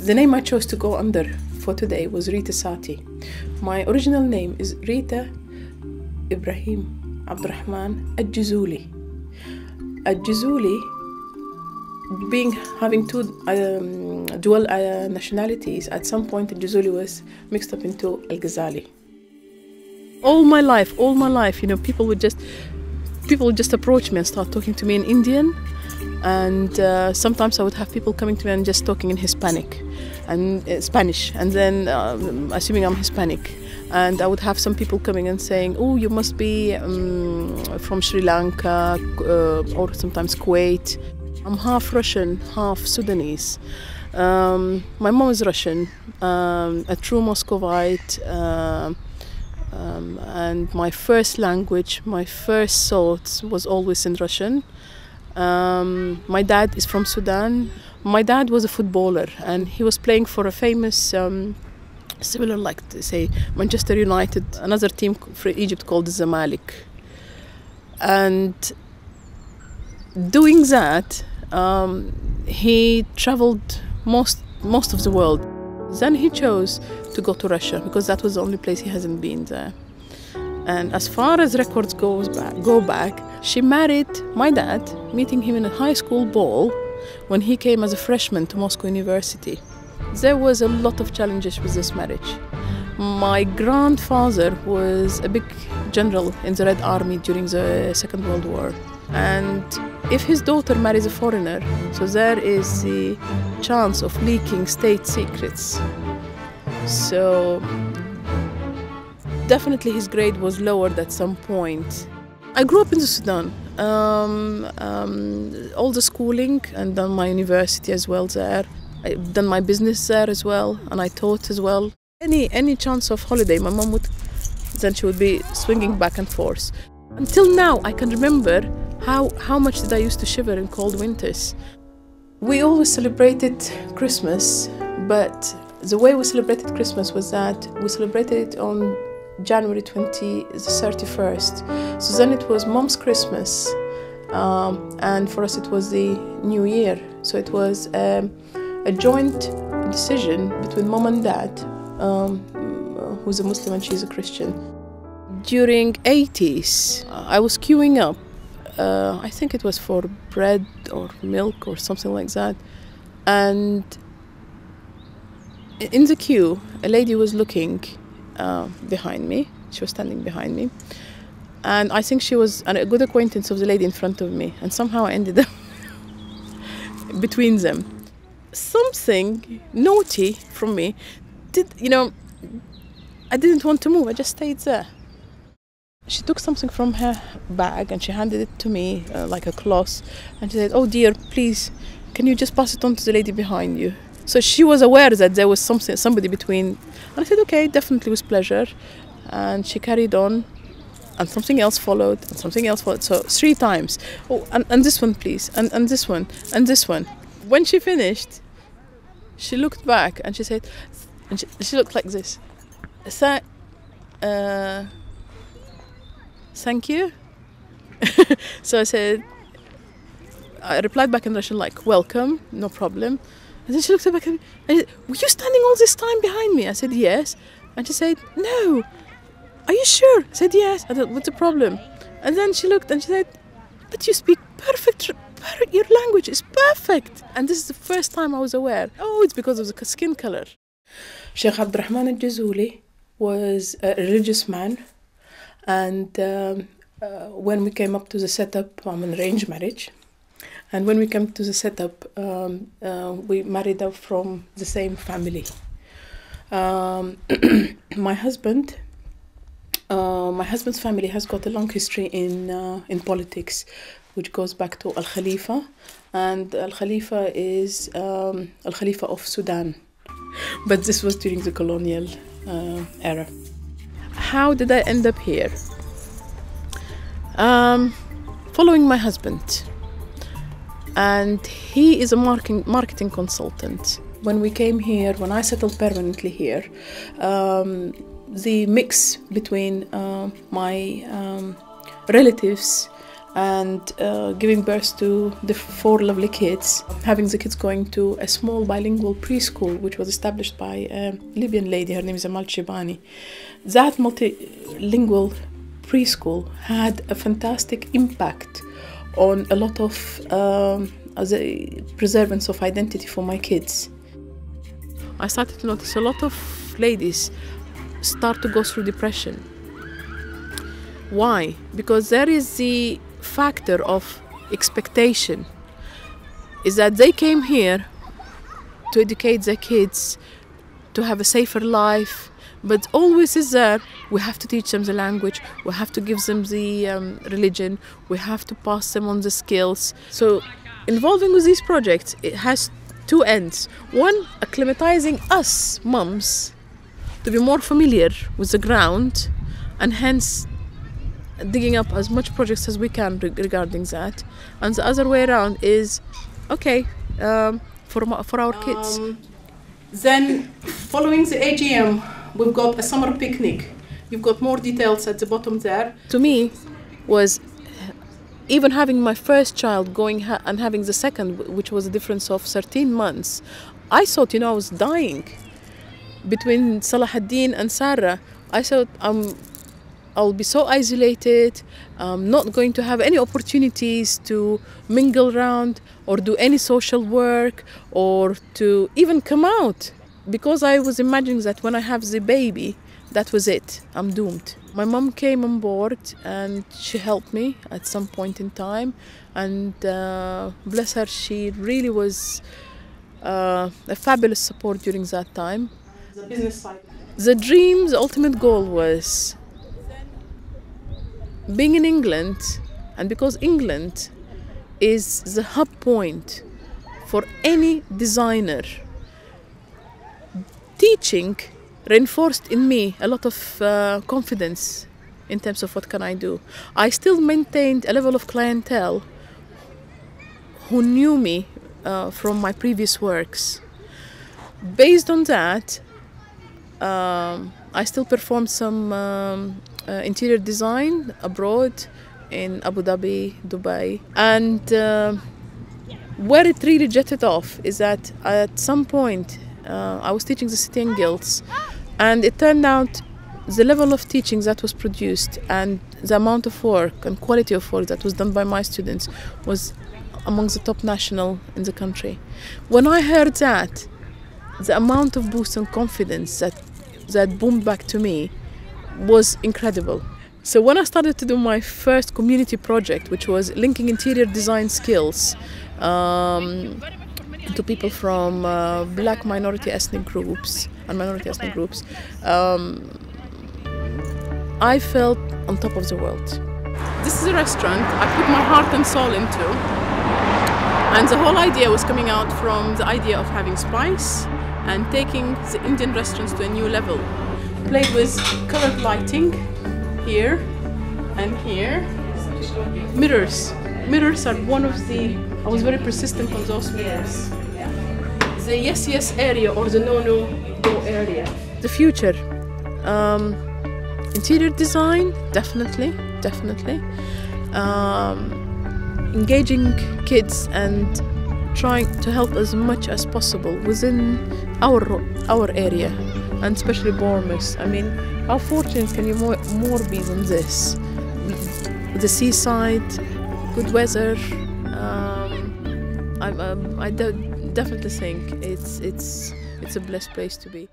The name I chose to go under for today was Rita Satti. My original name is Rita Ibrahim Abdurrahman El-Gazali. El-Gazali, having two dual nationalities, at some point El-Gazali was mixed up into El-Ghazali. All my life, you know, people would just approach me and start talking to me in Indian, and sometimes I would have people coming to me and just talking in Hispanic and Spanish, and then assuming I'm Hispanic, and I would have some people coming and saying, "Oh, you must be from Sri Lanka or sometimes Kuwait." I'm half Russian, half Sudanese. My mom is Russian, a true Muscovite. And my first language, my first thoughts was always in Russian. My dad is from Sudan. My dad was a footballer, and he was playing for a famous, similar like, say, Manchester United, another team for Egypt called the Zamalek. And doing that, he traveled most of the world. Then he chose to go to Russia because that was the only place he hasn't been there. And as far as records go back, she married my dad, meeting him in a high school ball when he came as a freshman to Moscow University. There was a lot of challenges with this marriage. My grandfather was a big general in the Red Army during the Second World War. And if his daughter marries a foreigner, so there is the chance of leaking state secrets. So definitely his grade was lowered at some point. I grew up in the Sudan, all the schooling, and done my university as well there. I've done my business there as well, and I taught as well. Any chance of holiday, my mom she would be swinging back and forth. Until now, I can remember how much did I used to shiver in cold winters. We always celebrated Christmas, but the way we celebrated Christmas was that we celebrated it on January 31st. So then it was Mom's Christmas, and for us it was the New Year. So it was a joint decision between Mom and Dad, who's a Muslim and she's a Christian. During 80s, I was queuing up. I think it was for bread or milk or something like that. And in the queue, a lady was looking behind me. She was standing behind me. And I think she was a good acquaintance of the lady in front of me. And somehow I ended up between them. Something naughty from me I didn't want to move. I just stayed there. She took something from her bag and she handed it to me, like a cloth, and she said, "Oh dear, please, can you just pass it on to the lady behind you?" So she was aware that there was somebody between, and I said, "Okay, definitely, with pleasure." And she carried on, and something else followed, and something else followed. So 3 times. "Oh, and this one, please, and this one, and this one." When she finished, she looked back and she said, and she looked like this. Thank you. So I replied back in Russian like, "Welcome, no problem." And then she looked back at me and said, "Were you standing all this time behind me?" I said, "Yes." And she said, "No. Are you sure?" I said, "Yes." I said, "What's the problem?" And then she looked and she said, "But you speak perfect, your language is perfect." And this is the first time I was aware. Oh, it's because of the skin color. Sheikh Abdurrahman El-Gazali was a religious man. And when we came up to the setup, I'm an arranged marriage. And when we came to the setup, we married up from the same family. My husband's family has got a long history in politics, which goes back to Al-Khalifa. And Al-Khalifa is Al-Khalifa of Sudan. But this was during the colonial era. How did I end up here? Following my husband. And he is a marketing consultant. When we came here, when I settled permanently here, the mix between my relatives and giving birth to the 4 lovely kids, having the kids going to a small bilingual preschool which was established by a Libyan lady. Her name is Amal Shibani. That multilingual preschool had a fantastic impact on a lot of as a preservance of identity for my kids. I started to notice a lot of ladies start to go through depression. Why? Because there is the factor of expectation, is that they came here to educate their kids, to have a safer life, but always is there, we have to teach them the language, we have to give them the religion, we have to pass them on the skills. So involving with these projects, it has 2 ends. One, acclimatizing us mums to be more familiar with the ground, and hence digging up as much projects as we can regarding that. And the other way around is, okay, for our kids. Then, following the AGM, we've got a summer picnic. You've got more details at the bottom there. To me, was even having my first child going and having the second, which was a difference of 13 months, I thought, I was dying. Between Salah ad-Din and Sarah, I thought I'll be so isolated, not going to have any opportunities to mingle around or do any social work or to even come out. Because I was imagining that when I have the baby, that was it, I'm doomed. My mom came on board and she helped me at some point in time, and bless her, she really was a fabulous support during that time. The business side. The dream, the ultimate goal was being in England, and because England is the hub point for any designer, teaching reinforced in me a lot of confidence in terms of what can I do. I still maintained a level of clientele who knew me from my previous works. Based on that, I still performed some interior design abroad in Abu Dhabi, Dubai. And where it really jetted off is that at some point I was teaching the City and Guilds, and it turned out the level of teaching that was produced and the amount of work and quality of work that was done by my students was among the top national in the country. When I heard that, the amount of boost and confidence that boomed back to me was incredible. So when I started to do my first community project, which was linking interior design skills to people from black minority ethnic groups and minority ethnic groups, I felt on top of the world. This is a restaurant I put my heart and soul into, and the whole idea was coming out from the idea of having spice and taking the Indian restaurants to a new level. Played with colored lighting here and here. Mirrors. Mirrors are one of the, I was very persistent on those mirrors. The yes, yes area or the no, no, no area. The future. Interior design, definitely. Engaging kids and trying to help as much as possible within our area, and especially Bournemouth. I mean, how fortunate can you more be than this? The seaside, good weather. I definitely think it's a blessed place to be.